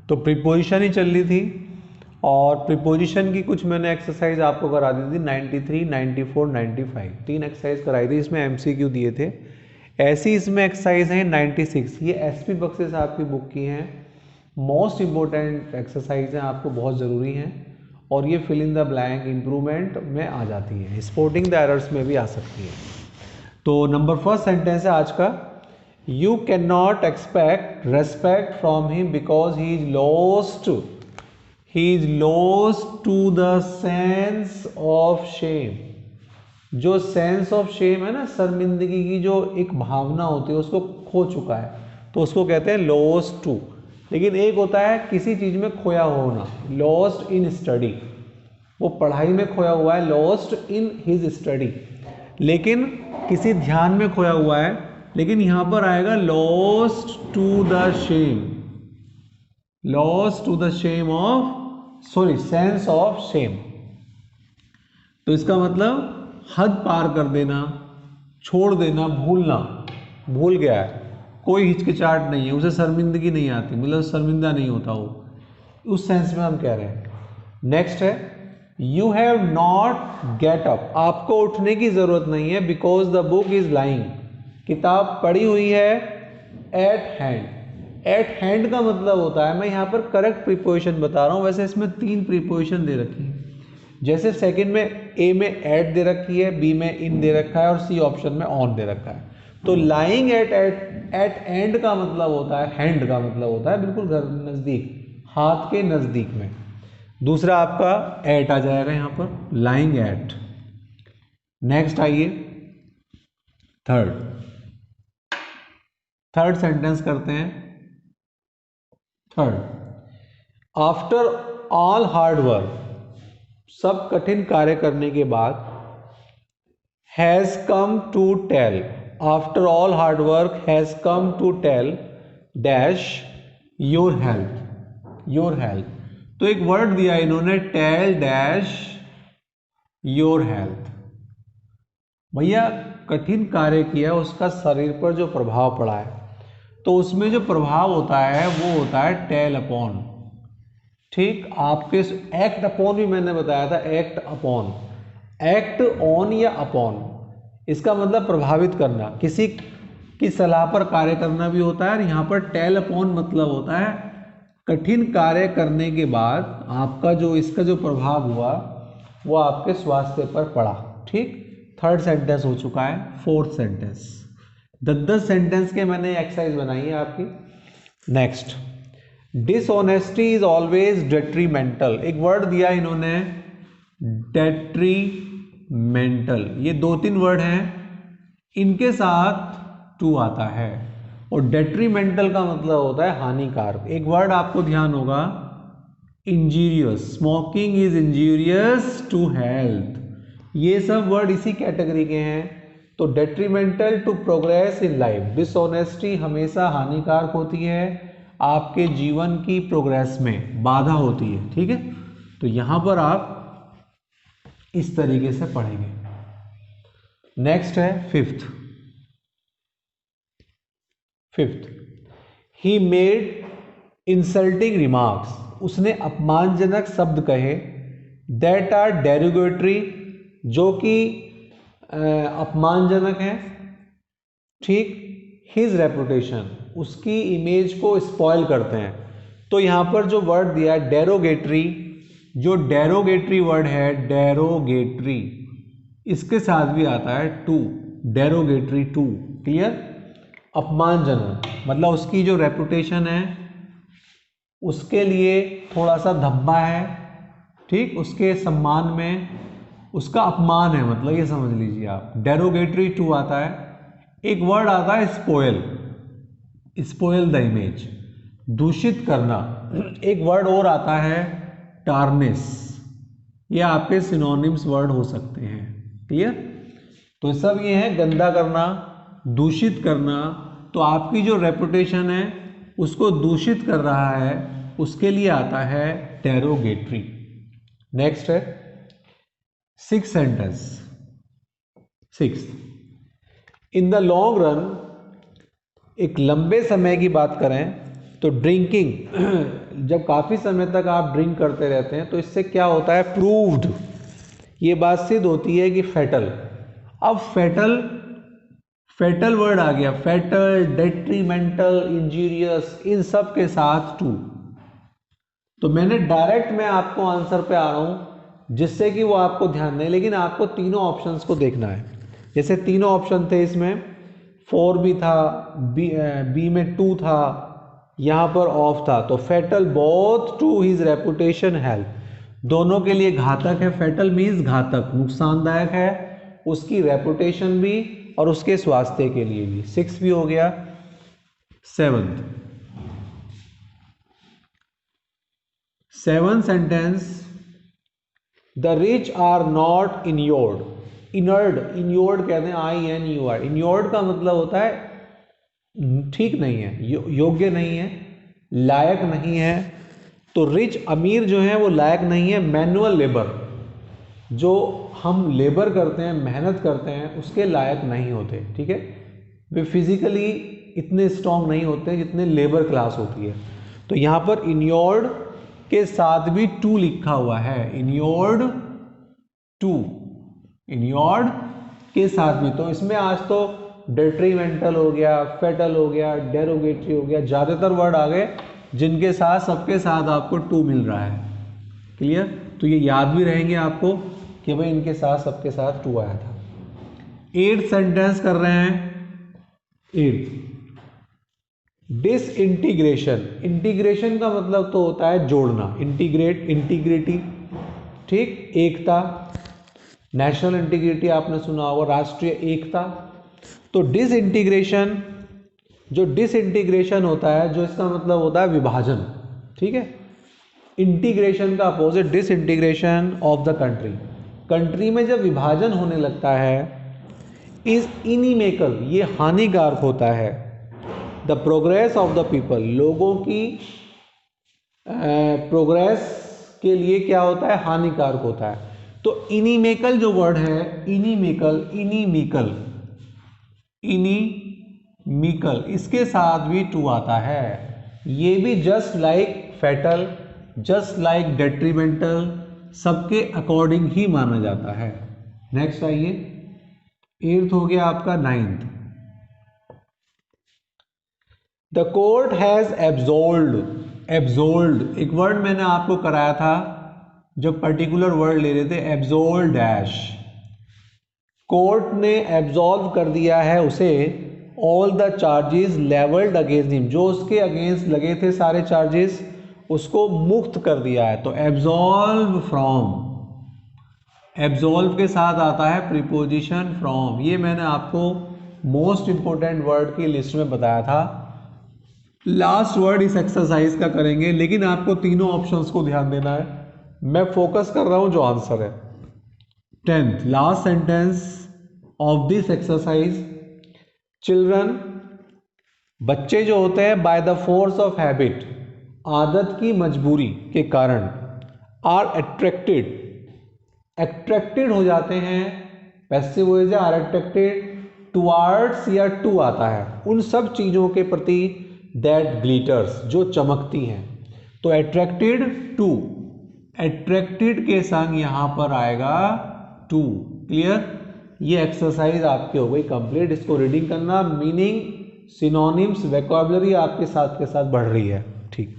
तो प्रीपोजिशन ही चल रही थी, और प्रीपोजिशन की कुछ मैंने एक्सरसाइज आपको करा दी थी 93, 94, 95, 3 एक्सरसाइज कराई थी, इसमें एमसीक्यू दिए थे। ऐसी इसमें एक्सरसाइज है 96, ये एसपी बख्शी साहब की बुक की हैं। मोस्ट इंपॉर्टेंट एक्सरसाइज हैं, आपको बहुत ज़रूरी हैं, और ये fill in the blank improvement में आ जाती है, स्पॉटिंग द एरर्स में भी आ सकती है। तो नंबर फर्स्ट सेंटेंस है आज का, you can not expect respect from him because he is lost to the sense of shame. जो सेंस ऑफ शेम है ना, शर्मिंदगी की जो एक भावना होती है, उसको खो चुका है, तो उसको कहते हैं लॉस्ट टू। लेकिन एक होता है किसी चीज में खोया होना, लॉस्ट इन स्टडी, वो पढ़ाई में खोया हुआ है, लॉस्ट इन हिज स्टडी। लेकिन किसी ध्यान में खोया हुआ है, लेकिन यहां पर आएगा lost to the shame, lost to the shame of, sorry, sense of shame. तो इसका मतलब हद पार कर देना, छोड़ देना, भूलना, भूल गया है, कोई हिचकिचाहट नहीं है, उसे शर्मिंदगी नहीं आती, मतलब शर्मिंदा नहीं होता वो, उस सेंस में हम कह रहे हैं। नेक्स्ट है, you have not get up, आपको उठने की जरूरत नहीं है, because the book is lying, किताब पड़ी हुई है एट हैंड। एट हैंड का मतलब होता है, मैं यहाँ पर करेक्ट प्रीपोजिशन बता रहा हूँ, वैसे इसमें 3 प्रीपोजिशन दे रखी है, जैसे सेकंड में ए में एट दे रखी है, बी में इन दे रखा है, और सी ऑप्शन में ऑन दे रखा है। तो लाइंग एट एंड का मतलब होता है, हैंड का मतलब होता है बिल्कुल घर नज़दीक, हाथ के नज़दीक में। दूसरा आपका एट आ जाएगा यहाँ पर, लाइंग एट। नेक्स्ट आइए थर्ड सेंटेंस करते हैं। Third, after all hard work, सब कठिन कार्य करने के बाद, has come to tell, after all hard work has come to tell dash your health. तो एक वर्ड दिया इन्होंने, टेल डैश योर हेल्थ। भैया कठिन कार्य किया, उसका शरीर पर जो प्रभाव पड़ा है, तो उसमें जो प्रभाव होता है वो होता है टेल अपॉन। ठीक, आपके एक्ट अपॉन भी मैंने बताया था, एक्ट अपॉन, एक्ट ऑन या अपॉन, इसका मतलब प्रभावित करना, किसी की सलाह पर कार्य करना भी होता है। और यहाँ पर टेल अपॉन मतलब होता है कठिन कार्य करने के बाद आपका जो इसका जो प्रभाव हुआ वो आपके स्वास्थ्य पर पड़ा। ठीक, थर्ड सेंटेंस हो चुका है। फोर्थ सेंटेंस, 10 सेंटेंस के मैंने एक्सरसाइज बनाई है आपकी। Next, dishonesty is always detrimental, एक वर्ड दिया इन्होंने डेट्रीमेंटल, ये 2-3 वर्ड हैं, इनके साथ टू आता है, और डेट्रीमेंटल का मतलब होता है हानिकारक। एक वर्ड आपको ध्यान होगा, injurious, smoking is injurious to health, ये सब वर्ड इसी कैटेगरी के हैं। तो detrimental to progress in life, dishonesty हमेशा हानिकारक होती है, आपके जीवन की प्रोग्रेस में बाधा होती है। ठीक है, तो यहां पर आप इस तरीके से पढ़ेंगे। नेक्स्ट है fifth, he made insulting remarks, उसने अपमानजनक शब्द कहे, दैट आर डेरोगेटरी, जो कि अपमानजनक है। ठीक, हिज रेपुटेशन, उसकी इमेज को स्पॉइल करते हैं। तो यहां पर जो वर्ड दिया है डेरोगेटरी, जो डेरोगेटरी वर्ड है, डेरोगेटरी, इसके साथ भी आता है टू, डेरोगेटरी टू। क्लियर, अपमानजनक मतलब उसकी जो रेपुटेशन है उसके लिए थोड़ा सा धब्बा है। ठीक, उसके सम्मान में उसका अपमान है, मतलब ये समझ लीजिए आप। डेरोगेटरी टू आता है। एक वर्ड आता है स्पॉइल, स्पॉइल द इमेज, दूषित करना। एक वर्ड और आता है टार्निश, ये आपके सिनोनिम्स वर्ड हो सकते हैं। क्लियर, तो सब ये है गंदा करना, दूषित करना। तो आपकी जो रेपुटेशन है उसको दूषित कर रहा है, उसके लिए आता है डेरोगेटरी। नेक्स्ट है six sentence. In the long run, एक लंबे समय की बात करें, तो ड्रिंकिंग जब काफ़ी समय तक आप ड्रिंक करते रहते हैं तो इससे क्या होता है, प्रूव्ड, ये बात सिद्ध होती है कि फैटल। अब फैटल वर्ड आ गया, फैटल, डेट्रीमेंटल, इंजीरियस, इन सब के साथ टू। तो मैं आपको आंसर पे आ रहा हूं जिससे कि वो आपको ध्यान दें, लेकिन आपको तीनों ऑप्शंस को देखना है। जैसे तीनों ऑप्शन थे, इसमें 4 भी था, बी में 2 था, यहाँ पर ऑफ था। तो fatal both to his reputation health, दोनों के लिए घातक है। फैटल मीन्स घातक, नुकसानदायक है, उसकी रेपुटेशन भी और उसके स्वास्थ्य के लिए भी। 6 भी हो गया। 7th sentence, the rich are not insured. Insured कहते हैं INUR। इन्योर्ड का मतलब होता है ठीक नहीं है, योग्य नहीं है, लायक नहीं है। तो रिच, अमीर जो है वो लायक नहीं है। मैनुअल लेबर, जो हम लेबर करते हैं, मेहनत करते हैं, उसके लायक नहीं होते। ठीक है, वे फिजिकली इतने स्ट्रांग नहीं होते जितने लेबर क्लास होती है। तो यहाँ पर इन्योर्ड के साथ भी टू लिखा हुआ है, इन्योर्ड टू, इन्योर्ड के साथ भी। तो इसमें आज तो डेट्रीमेंटल हो गया, फैटल हो गया, डेरोगेटरी हो गया, ज़्यादातर वर्ड आ गए जिनके साथ सबके साथ आपको टू मिल रहा है। क्लियर? तो ये याद भी रहेंगे आपको कि भाई इनके साथ सबके साथ टू आया था। 8th सेंटेंस कर रहे हैं। 8th, disintegration. इंटीग्रेशन का मतलब तो होता है जोड़ना, इंटीग्रेट, इंटीग्रिटी, ठीक, एकता। नेशनल इंटीग्रिटी आपने सुना होगा, राष्ट्रीय एकता। तो डिसइंटीग्रेशन, जो डिसइंटीग्रेशन होता है, जो इसका मतलब होता है विभाजन। ठीक है, इंटीग्रेशन का opposite disintegration of the country. Country में जब विभाजन होने लगता है, इज इनिमेकल, ये हानिकारक होता है। The progress of the people, लोगों की प्रोग्रेस के लिए क्या होता है, हानिकारक होता है। तो इनिमेकल जो वर्ड है, इनिमेकल, इनिमिकल, इनिमिकल, इसके साथ भी टू आता है। ये भी just like fatal, just like detrimental, सबके अकॉर्डिंग ही माना जाता है। नेक्स्ट आइए, 8th हो गया आपका। 9th, the court has absolved. Absolved एक वर्ड मैंने आपको कराया था, जब पर्टिकुलर वर्ड ले रहे थे, एब्सोल्व डैश। कोर्ट ने एब्सॉल्व कर दिया है उसे, all the charges levelled against him, जो उसके अगेंस्ट लगे थे सारे चार्जेस, उसको मुक्त कर दिया है। तो एब्सॉल्व फ्रॉम, एब्सॉल्व के साथ आता है प्रीपोजिशन फ्रॉम। ये मैंने आपको मोस्ट इंपोर्टेंट वर्ड की लिस्ट में बताया था। लास्ट वर्ड इस एक्सरसाइज का करेंगे, लेकिन आपको तीनों ऑप्शंस को ध्यान देना है। मैं फोकस कर रहा हूं जो आंसर है। 10th, last sentence of this exercise, children, बच्चे जो होते हैं, by the force of habit, आदत की मजबूरी के कारण, आर अट्रैक्टेड, अट्रैक्टेड हो जाते हैं, passive voice are attracted towards, या टू आता है, उन सब चीजों के प्रति दैट ग्लिटर्स, जो चमकती हैं। तो अट्रैक्टेड टू, अट्रैक्टेड के संग यहां पर आएगा टू। क्लियर? ये एक्सरसाइज आपकी हो गई कंप्लीट। इसको रीडिंग करना, मीनिंग, सिनोनिम्स, वोकैबुलरी आपके साथ बढ़ रही है। ठीक।